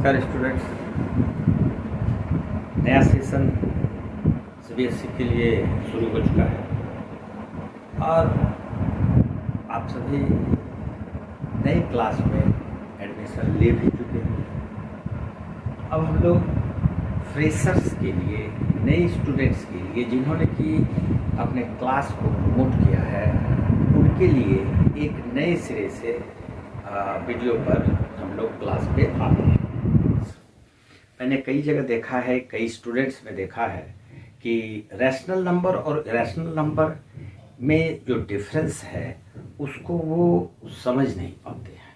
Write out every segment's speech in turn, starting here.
नमस्कार स्टूडेंट्स, नया session CBSE के लिए शुरू हो चुका है और आप सभी नई क्लास में एडमिशन ले भी चुके हैं। अब हम लोग फ्रेशर्स के लिए, नए स्टूडेंट्स के लिए जिन्होंने कि अपने क्लास को प्रमोट किया है, उनके लिए एक नए सिरे से वीडियो पर हम लोग क्लास पे आते हैं। मैंने कई जगह देखा है, कई स्टूडेंट्स में देखा है कि रैशनल नंबर और इरेशनल नंबर में जो डिफरेंस है उसको वो समझ नहीं पाते हैं।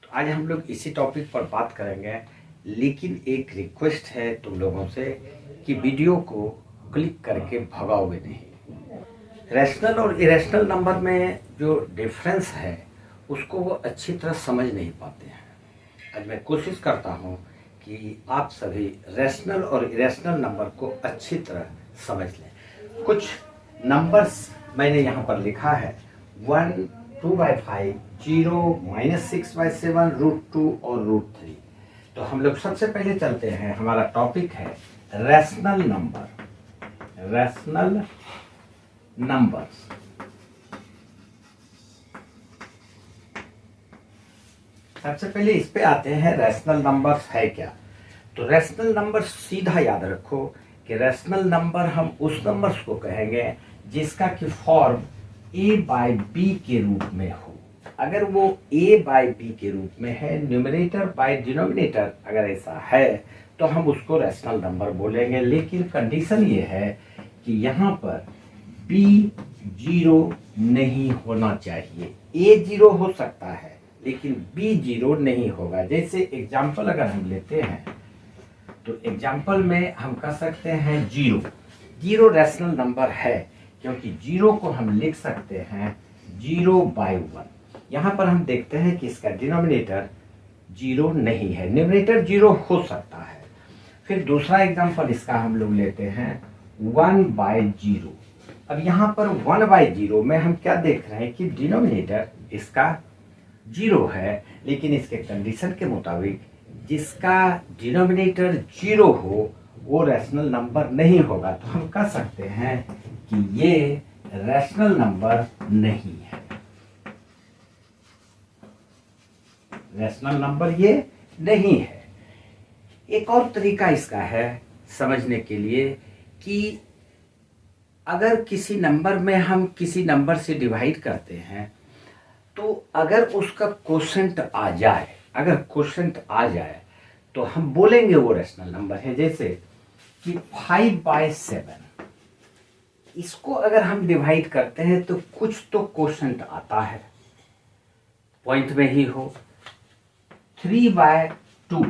तो आज हम लोग इसी टॉपिक पर बात करेंगे, लेकिन एक रिक्वेस्ट है तुम लोगों से कि वीडियो को क्लिक करके भगाओगे नहीं। रैशनल और इरेशनल नंबर में जो डिफरेंस है उसको वो अच्छी तरह समझ नहीं पाते हैं। आज मैं कोशिश करता हूँ कि आप सभी रैशनल और इरेशनल नंबर को अच्छी तरह समझ लें। कुछ नंबर्स मैंने यहाँ पर लिखा है 1, 2/5, 0, -6/7, √2 और √3। तो हम लोग सबसे पहले चलते हैं, हमारा टॉपिक है रैशनल नंबर। Rational numbers. सबसे पहले इस पे आते हैं, रैशनल नंबर्स है क्या। तो रैशनल नंबर सीधा याद रखो कि रैशनल नंबर हम उस नंबर्स को कहेंगे जिसका कि फॉर्म a/b के रूप में हो। अगर वो a/b के रूप में है, न्यूमरेटर बाय डिनोमिनेटर अगर ऐसा है तो हम उसको रैशनल नंबर बोलेंगे। लेकिन कंडीशन ये है कि यहाँ पर b 0 नहीं होना चाहिए। a 0 हो सकता है लेकिन b 0 नहीं होगा। जैसे एग्जाम्पल अगर हम लेते हैं तो एग्जाम्पल में हम कह सकते हैं 0 रैशनल नंबर है, क्योंकि 0 को हम लिख सकते हैं 0/1। यहाँ पर हम देखते हैं कि इसका डिनोमिनेटर 0 नहीं है, न्यूमरेटर 0 हो सकता है। फिर दूसरा एग्जाम्पल इसका हम लोग लेते हैं 1/0। अब यहाँ पर 1/0 में हम क्या देख रहे हैं कि डिनोमिनेटर इसका 0 है, लेकिन इसके कंडीशन के मुताबिक जिसका डिनोमिनेटर 0 हो वो रैशनल नंबर नहीं होगा। तो हम कह सकते हैं कि ये रैशनल नंबर नहीं है। रैशनल नंबर ये नहीं है। एक और तरीका इसका है समझने के लिए कि अगर किसी नंबर में हम किसी नंबर से डिवाइड करते हैं तो अगर उसका कोशेंट आ जाए, तो हम बोलेंगे वो रैशनल नंबर है। जैसे कि 5/7, इसको अगर हम डिवाइड करते हैं तो कुछ तो कोशेंट आता है, पॉइंट में ही हो। 3/2,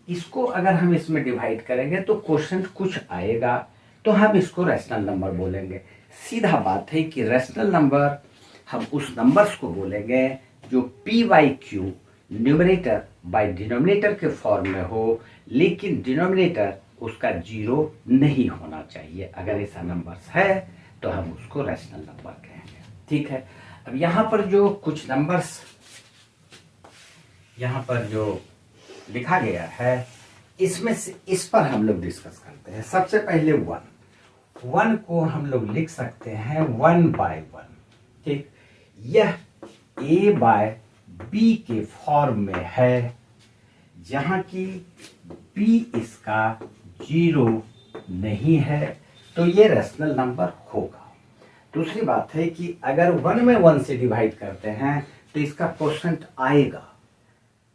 इसको अगर हम इसमें डिवाइड करेंगे तो कोशेंट कुछ आएगा, तो हम इसको रैशनल नंबर बोलेंगे। सीधा बात है कि रैशनल नंबर हम उस नंबर्स को बोलेंगे जो p/q न्यूमरेटर बाय डिनोमिनेटर के फॉर्म में हो, लेकिन डिनोमिनेटर उसका 0 नहीं होना चाहिए। अगर ऐसा नंबर्स है तो हम उसको रैशनल नंबर कहेंगे। ठीक है। अब यहाँ पर जो कुछ नंबर्स यहाँ पर जो लिखा गया है, इसमें से इस पर हम लोग डिस्कस करते हैं। सबसे पहले 1 को हम लोग लिख सकते हैं 1/1। ठीक, यह a/b के फॉर्म में है, जहां की b इसका 0 नहीं है, तो ये रैशनल नंबर होगा। दूसरी बात है कि अगर 1 में 1 से डिवाइड करते हैं तो इसका कोशेंट आएगा।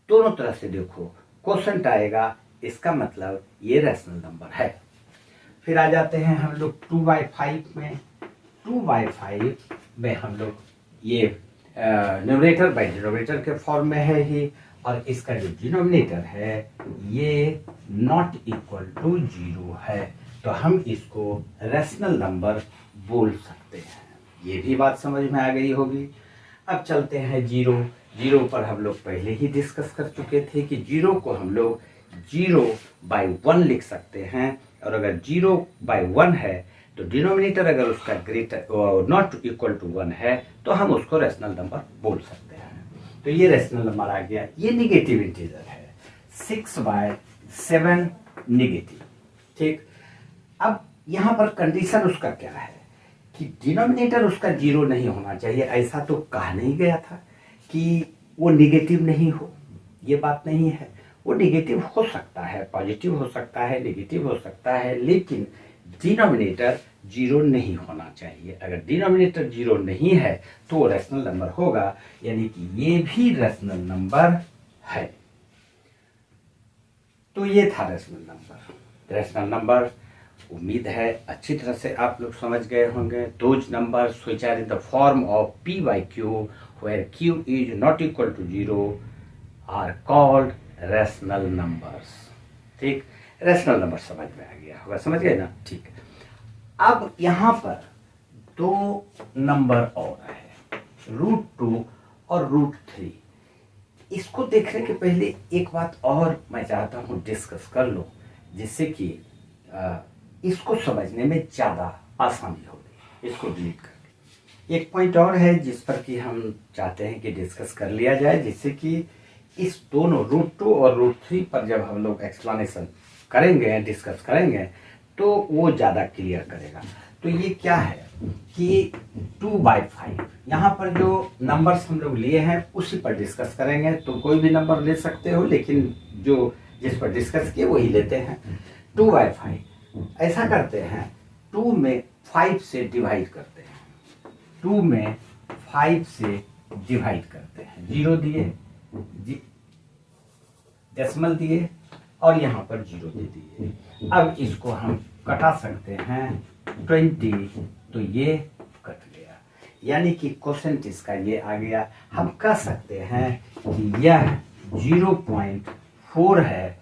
दोनों तरह से देखो, कोशेंट आएगा, इसका मतलब ये रैशनल नंबर है। फिर आ जाते हैं हम लोग 2/5 में। 2/5 में हम लोग ये न्यूमरेटर बाय डिनोमिनेटर के फॉर्म में है ही, और इसका जो डिनोमिनेटर है ये नॉट इक्वल टू 0 है, तो हम इसको रैशनल नंबर बोल सकते हैं। ये भी बात समझ में आ गई होगी। अब चलते हैं 0 पर हम लोग पहले ही डिस्कस कर चुके थे कि 0 को हम लोग 0/1 लिख सकते हैं, और अगर 0/1 है तो डिनोमिनेटर अगर उसका ग्रेटर नॉट इक्वल टू 1 है तो हम उसको रैशनल नंबर बोल सकते हैं। तो ये रैशनल नंबर आ गया। ये निगेटिव इंटीजर है। 6/7 नेगेटिव। ठीक, अब यहाँ पर कंडीशन उसका क्या है कि डिनोमिनेटर उसका 0 नहीं होना चाहिए। ऐसा तो कहा नहीं गया था कि वो निगेटिव नहीं हो, ये बात नहीं है। वो निगेटिव हो सकता है, पॉजिटिव हो सकता है, नेगेटिव हो सकता है, लेकिन डिनोमिनेटर 0 नहीं होना चाहिए। अगर डिनोमिनेटर 0 नहीं है तो वो रैशनल नंबर होगा, यानी कि ये भी रैशनल नंबर है। तो ये था रैशनल नंबर। रैशनल नंबर, उम्मीद है अच्छी तरह से आप लोग समझ गए होंगे। Those numbers which are in the form of p by q where q is not equal to 0 are called rational numbers. ठीक, रैशनल नंबर समझ में आ गया होगा, समझ गए ना? ठीक, अब यहाँ पर दो नंबर और है, √2 और √3। इसको देखने के पहले एक बात और मैं चाहता हूँ डिस्कस कर लो, जिससे कि इसको समझने में ज़्यादा आसानी होगी। इसको डिलीट कर, एक पॉइंट और है जिस पर कि हम चाहते हैं कि डिस्कस कर लिया जाए, जिससे कि इस दोनों √2 और √3 पर जब हम लोग एक्सप्लेनेशन करेंगे, डिस्कस करेंगे, तो वो ज़्यादा क्लियर करेगा। तो ये क्या है कि 2/5, यहाँ पर जो नंबर्स हम लोग लिए हैं उसी पर डिस्कस करेंगे। तो कोई भी नंबर ले सकते हो, लेकिन जो जिस पर डिस्कस किए वही लेते हैं। 2/5 ऐसा करते हैं, 2 में 5 से डिवाइड करते हैं, 2 में 5 से डिवाइड करते हैं। 0 दिए, डेसिमल दिए और यहाँ पर 0 दे दिए। अब इसको हम कटा सकते हैं 20, तो ये कट गया, यानी कि क्वोशेंट इसका ये आ गया। हम कह सकते हैं कि यह 0.4 है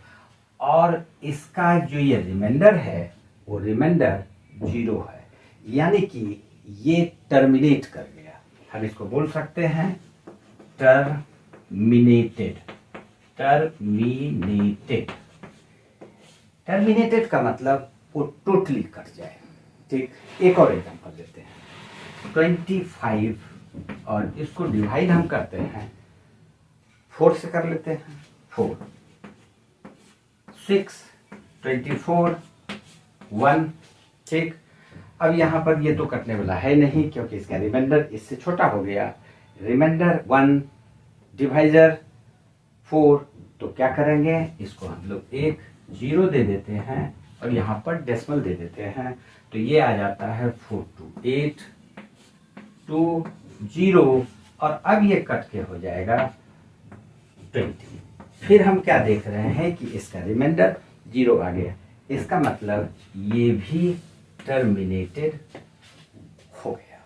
और इसका जो ये रिमाइंडर है वो रिमाइंडर 0 है, यानी कि ये टर्मिनेट कर गया। हम इसको बोल सकते हैं टर्मिनेटेड। टर्मिनेटेड, टर्मिनेटेड का मतलब वो टोटली कट जाए। ठीक, एक और एग्जांपल देते हैं। 25 और इसको डिवाइड हम करते हैं 4 से कर लेते हैं। 4, 6, 24, 1। ठीक, अब यहाँ पर ये तो कटने वाला है नहीं, क्योंकि इसका रिमाइंडर इससे छोटा हो गया। रिमाइंडर 1, डिवाइजर 4, तो क्या करेंगे, इसको हम लोग एक 0 दे देते हैं और यहाँ पर डेसिमल दे देते हैं। तो ये आ जाता है 428 2 0, और अब ये कट के हो जाएगा 20। फिर हम क्या देख रहे हैं कि इसका रिमाइंडर 0 आ गया, इसका मतलब ये भी टर्मिनेटेड हो गया।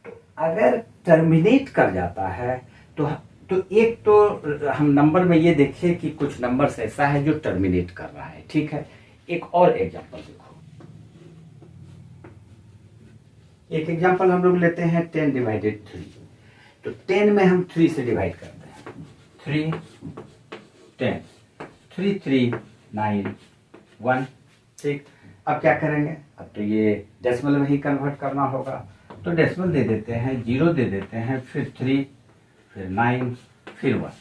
तो अगर टर्मिनेट कर जाता है तो एक तो हम नंबर में ये देखें कि कुछ नंबर्स ऐसा है जो टर्मिनेट कर रहा है। ठीक है, एक और एग्जांपल देखो। एक एग्जांपल हम लोग लेते हैं 10 / 3। तो 10 में हम 3 से डिवाइड करते हैं। 3, 10, 3, 3, 9, 1। ठीक, अब क्या करेंगे, अब तो ये डेसिमल में ही कन्वर्ट करना होगा, तो डेसिमल दे देते हैं, 0 दे देते हैं, फिर 3, फिर 9, फिर 1,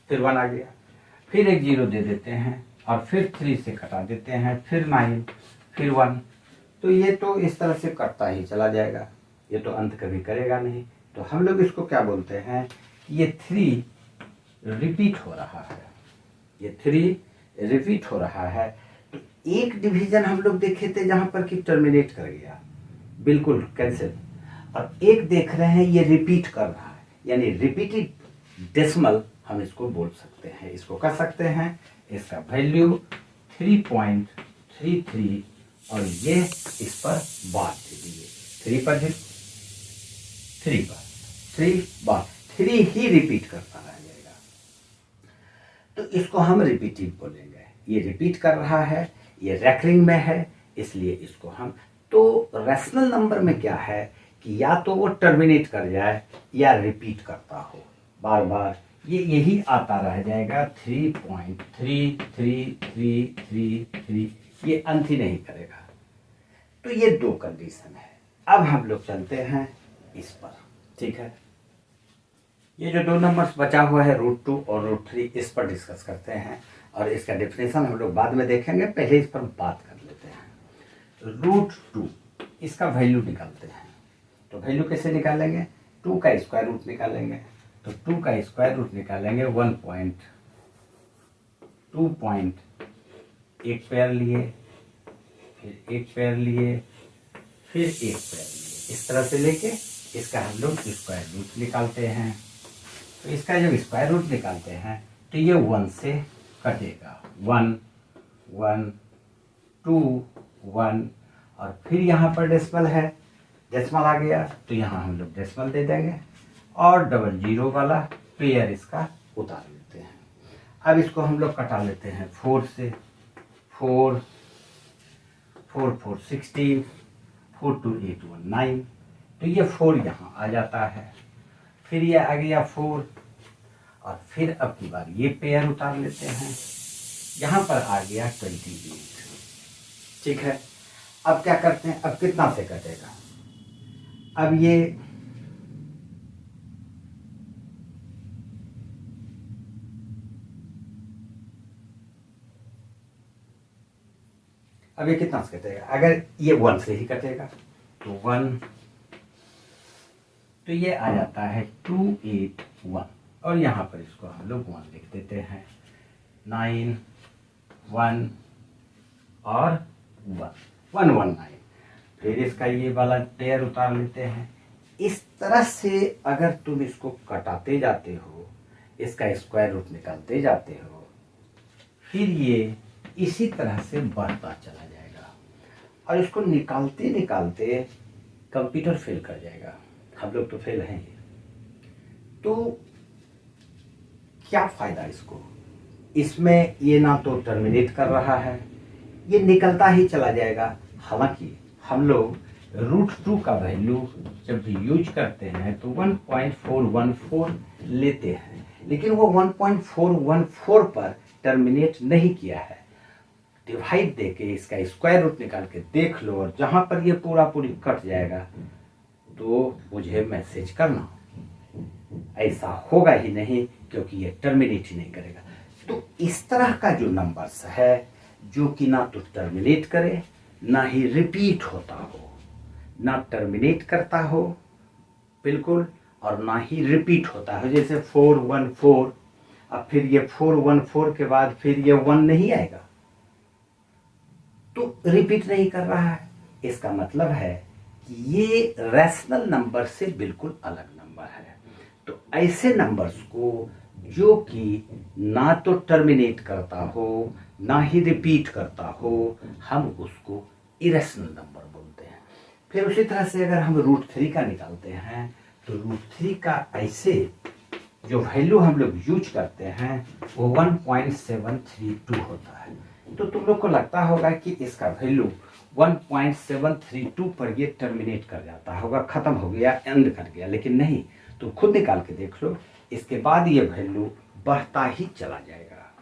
फिर 1 आ गया, फिर एक 0 दे देते हैं और फिर 3 से कटा देते हैं, फिर 9, फिर 1। तो ये तो इस तरह से कटता ही चला जाएगा, ये तो अंत कभी करेगा नहीं। तो हम लोग इसको क्या बोलते हैं, ये 3 रिपीट हो रहा है, ये 3 रिपीट हो रहा है। तो एक डिवीजन हम लोग देखे थे जहां पर कि टर्मिनेट कर गया, बिल्कुल कैंसिल, और एक देख रहे हैं ये रिपीट कर रहा है, यानी रिपीटेड डेसिमल हम इसको बोल सकते हैं। इसको कर सकते हैं, इसका वैल्यू 3.33 और ये इस पर बार दे दिए, 3 पर 3 बार 3 ही रिपीट करता रह जाएगा। तो इसको हम रिपीटिव बोलेंगे। ये रिपीट कर रहा है, ये रैकरिंग में है, इसलिए इसको हम, तो रैशनल नंबर में क्या है कि या तो वो टर्मिनेट कर जाए या रिपीट करता हो बार बार, ये यही आता रह जाएगा 3.3333, ये अंत ही नहीं करेगा। तो ये दो कंडीशन है। अब हम लोग चलते हैं इस पर। ठीक है, ये जो दो नंबर्स बचा हुआ है √2 और √3, इस पर डिस्कस करते हैं और इसका डिफिनेशन हम लोग बाद में देखेंगे, पहले इस पर बात कर लेते हैं। √2 इसका वैल्यू निकालते हैं। तो वैल्यू कैसे निकालेंगे? 2 का स्क्वायर रूट निकालेंगे। तो 2 का स्क्वायर रूट निकालेंगे 1.2 एक पेयर लिए, फिर एक पेयर लिए, फिर एक पेयर लिए, इस तरह से लेके इसका हम लोग स्क्वायर रूट निकालते हैं। तो इसका जब स्क्वायर रूट निकालते हैं तो ये 1 से कटेगा, 1 1 2 1, और फिर यहाँ पर डेसिमल है, डेसिमल आ गया तो यहाँ हम लोग डेसिमल दे देंगे और 00 वाला पेयर इसका उतार लेते हैं। अब इसको हम लोग कटा लेते हैं 4 से, 4 4 4 16, 4 2 8 1 9, तो ये 4 यहाँ आ जाता है। फिर ये आ गया 4 और फिर अब की बार ये पेयर उतार लेते हैं, यहाँ पर आ गया 28। ठीक है, अब क्या करते हैं, अब कितना से कटेगा? अब ये कितना से कटेगा? अगर ये 1 से ही कटेगा तो 1, तो ये आ जाता है 281 और यहाँ पर इसको हम लोग 1 लिख देते हैं, 9 1 और 119। फिर इसका ये वाला पेयर उतार लेते हैं। इस तरह से अगर तुम इसको कटाते जाते हो, इसका स्क्वायर रूट निकालते जाते हो, फिर ये इसी तरह से बढ़ता चला जाएगा और इसको निकालते निकालते कंप्यूटर फेल कर जाएगा। हम लोग तो फेल हैं, तो क्या फायदा इसको? इसमें ये ना तो टर्मिनेट कर रहा है, ये निकलता ही चला जाएगा। हालांकि हम लोग √2 का वैल्यू जब भी यूज करते हैं तो 1.414 लेते हैं, लेकिन वो 1.414 पर टर्मिनेट नहीं किया है। डिवाइड देके इसका स्क्वायर रूट निकाल के देख लो और जहां पर ये पूरी कट जाएगा तो मुझे मैसेज करना। ऐसा होगा ही नहीं क्योंकि ये टर्मिनेट ही नहीं करेगा। तो इस तरह का जो नंबर्स है जो कि ना तो टर्मिनेट करे ना ही रिपीट होता हो, ना टर्मिनेट करता हो बिल्कुल और ना ही रिपीट होता हो, जैसे 414, अब फिर ये 414 के बाद फिर ये 1 नहीं आएगा तो रिपीट नहीं कर रहा है। इसका मतलब है कि ये रैशनल नंबर से बिल्कुल अलग नंबर है। तो ऐसे नंबर्स को जो कि ना तो टर्मिनेट करता हो ना ही रिपीट करता हो, हम उसको इरेशनल नंबर बोलते हैं। फिर उसी तरह से अगर हम √3 का निकालते हैं तो √3 का ऐसे जो वैल्यू हम लोग यूज करते हैं वो 1.732 होता है। तो तुम लोग को लगता होगा कि इसका वैल्यू 1.732 पर ये टर्मिनेट कर जाता होगा, खत्म हो गया, एंड कर गया, लेकिन नहीं। तो खुद निकाल के देख लो, इसके बाद ये वैल्यू बढ़ता ही चला जाएगा,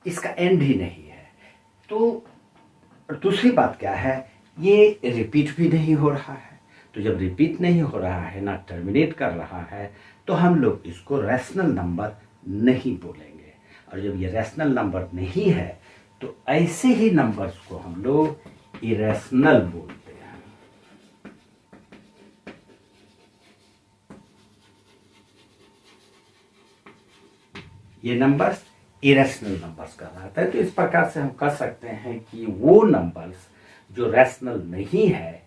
इसका एंड ही नहीं है। तो दूसरी बात क्या है, ये रिपीट भी नहीं हो रहा है। तो जब रिपीट नहीं हो रहा है ना टर्मिनेट कर रहा है तो हम लोग इसको रैशनल नंबर नहीं बोलेंगे। और जब ये रैशनल नंबर नहीं है तो ऐसे ही नंबर्स को हम लोग इरेशनल बोलते हैं। ये नंबर्स इरेशनल नंबर्स कहलाता है। तो इस प्रकार से हम कह सकते हैं कि वो नंबर्स जो रैशनल नहीं है,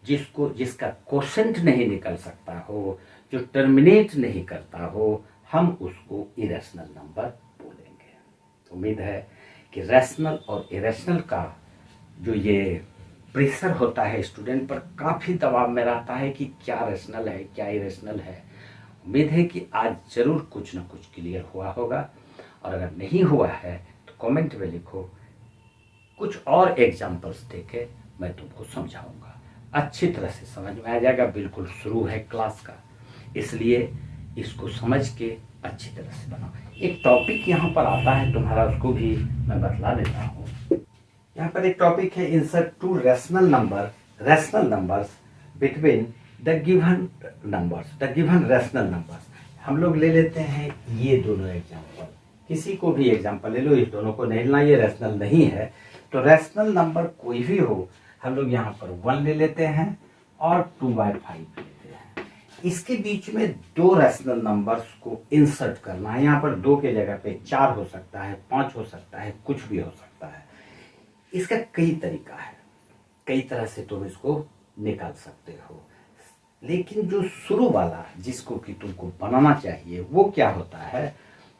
जिसका कोशेंट नहीं निकल सकता हो, जो टर्मिनेट नहीं करता हो, हम उसको इरेशनल नंबर बोलेंगे। उम्मीद है कि रैशनल और इरेशनल का जो ये प्रेशर होता है स्टूडेंट पर, काफ़ी दबाव में रहता है कि क्या रैशनल है क्या इरेशनल है। उम्मीद है कि आज ज़रूर कुछ ना कुछ क्लियर हुआ होगा, और अगर नहीं हुआ है तो कमेंट में लिखो, कुछ और एग्जाम्पल्स देके मैं तुमको समझाऊंगा। अच्छी तरह से समझ में आ जाएगा, बिल्कुल शुरू है क्लास का, इसलिए इसको समझ के अच्छी तरह से बनाओ। एक टॉपिक यहाँ पर आता है तुम्हारा, उसको भी मैं बतला देता हूँ। यहाँ पर एक टॉपिक है, insert 2 rational numbers between the given numbers, the given rational numbers. हम लोग ले लेते हैं ये दोनों एग्जाम्पल, किसी को भी एग्जाम्पल ले लो, इस दोनों को नहीं लेना, ये रैशनल नहीं है। तो रैशनल नंबर कोई भी हो, हम लोग यहाँ पर 1 ले लेते हैं और 2/5 लेते हैं। इसके बीच में दो रैशनल नंबर्स को इंसर्ट करना है। यहाँ पर 2 के जगह पे 4 हो सकता है, 5 हो सकता है, कुछ भी हो सकता है। इसका कई तरीका है, कई तरह से तुम इसको निकाल सकते हो, लेकिन जो शुरू वाला जिसको कि तुमको बनाना चाहिए वो क्या होता है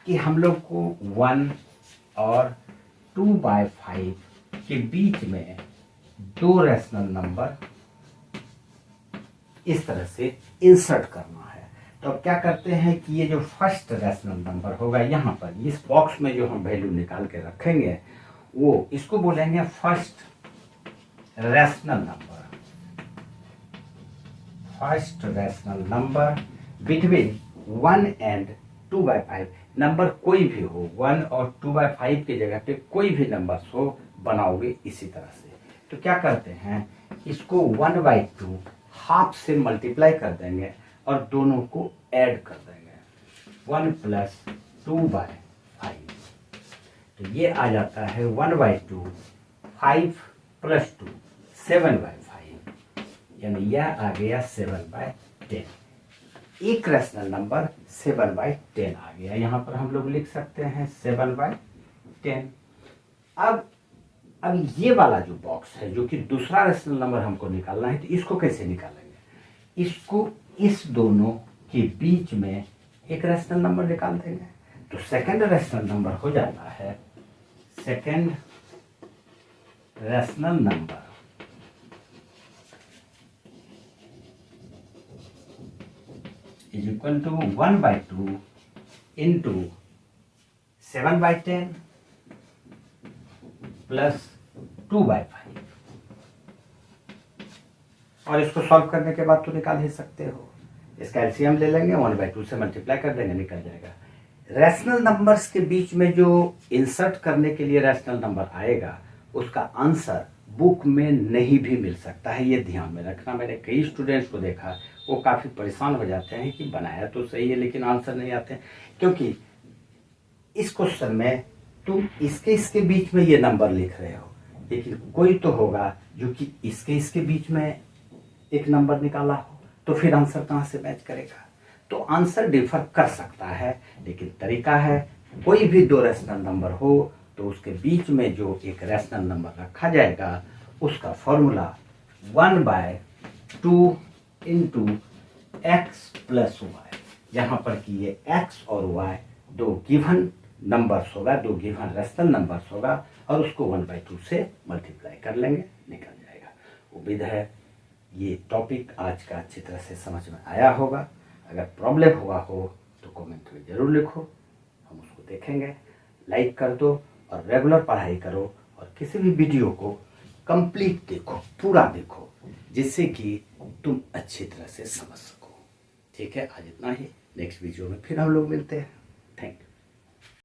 कि हम लोग को 1 और 2/5 के बीच में दो रैशनल नंबर इस तरह से इंसर्ट करना है। तो अब क्या करते हैं कि ये जो फर्स्ट रैशनल नंबर होगा यहाँ पर इस बॉक्स में जो हम वैल्यू निकाल के रखेंगे वो इसको बोलेंगे first rational number. First rational number between 1 and 2/5। Number कोई भी हो, 1 और 2/5 की जगह पे कोई भी नंबर हो बनाओगे इसी तरह से। तो क्या करते हैं, इसको 1/2 हाफ से मल्टीप्लाई कर देंगे और दोनों को ऐड कर देंगे, 1 + 2/5। तो ये आ जाता है 1/2, 5 + 2 7/5, यानी यह आ गया 7/10। एक रैशनल नंबर 7/10 आ गया। यहाँ पर हम लोग लिख सकते हैं 7/10। अब ये वाला जो बॉक्स है जो कि दूसरा रैशनल नंबर हमको निकालना है, तो इसको कैसे निकालेंगे? इसको इस दोनों के बीच में एक रैशनल नंबर निकाल देंगे। तो सेकंड रैशनल नंबर हो जाता है, second rational number is equal to 1/2 into 7/10 plus 2/5। और इसको सॉल्व करने के बाद तो निकाल ही सकते हो। इसका एलसीएम ले लेंगे, 1/2 से मल्टीप्लाई कर देंगे, निकल जाएगा। रैशनल नंबर्स के बीच में जो इंसर्ट करने के लिए रैशनल नंबर आएगा उसका आंसर बुक में नहीं भी मिल सकता है, ये ध्यान में रखना। मैंने कई स्टूडेंट्स को देखा, वो काफ़ी परेशान हो जाते हैं कि बनाया तो सही है लेकिन आंसर नहीं आते हैं, क्योंकि इस क्वेश्चन में तुम इसके बीच में ये नंबर लिख रहे हो, लेकिन कोई तो होगा जो कि इसके बीच में एक नंबर निकाला हो, तो फिर आंसर कहाँ से मैच करेगा? तो आंसर डिफर कर सकता है, लेकिन तरीका है कोई भी दो रैशनल नंबर हो तो उसके बीच में जो एक रैशनल नंबर रखा जाएगा उसका formula 1/2 into X plus Y, यहाँ पर कि ये एक्स और वाई दो गिवन नंबर्स होगा, दो गिवन रैशनल नंबर्स होगा, और उसको 1/2 से मल्टीप्लाई कर लेंगे, निकल जाएगा। उम्मीद है ये टॉपिक आज का अच्छी तरह से समझ में आया होगा। अगर प्रॉब्लम हुआ हो तो कमेंट में ज़रूर लिखो, हम उसको देखेंगे। लाइक कर दो और रेगुलर पढ़ाई करो, और किसी भी वीडियो को कंप्लीट देखो, पूरा देखो, जिससे कि तुम अच्छी तरह से समझ सको। ठीक है, आज इतना ही। नेक्स्ट वीडियो में फिर हम लोग मिलते हैं।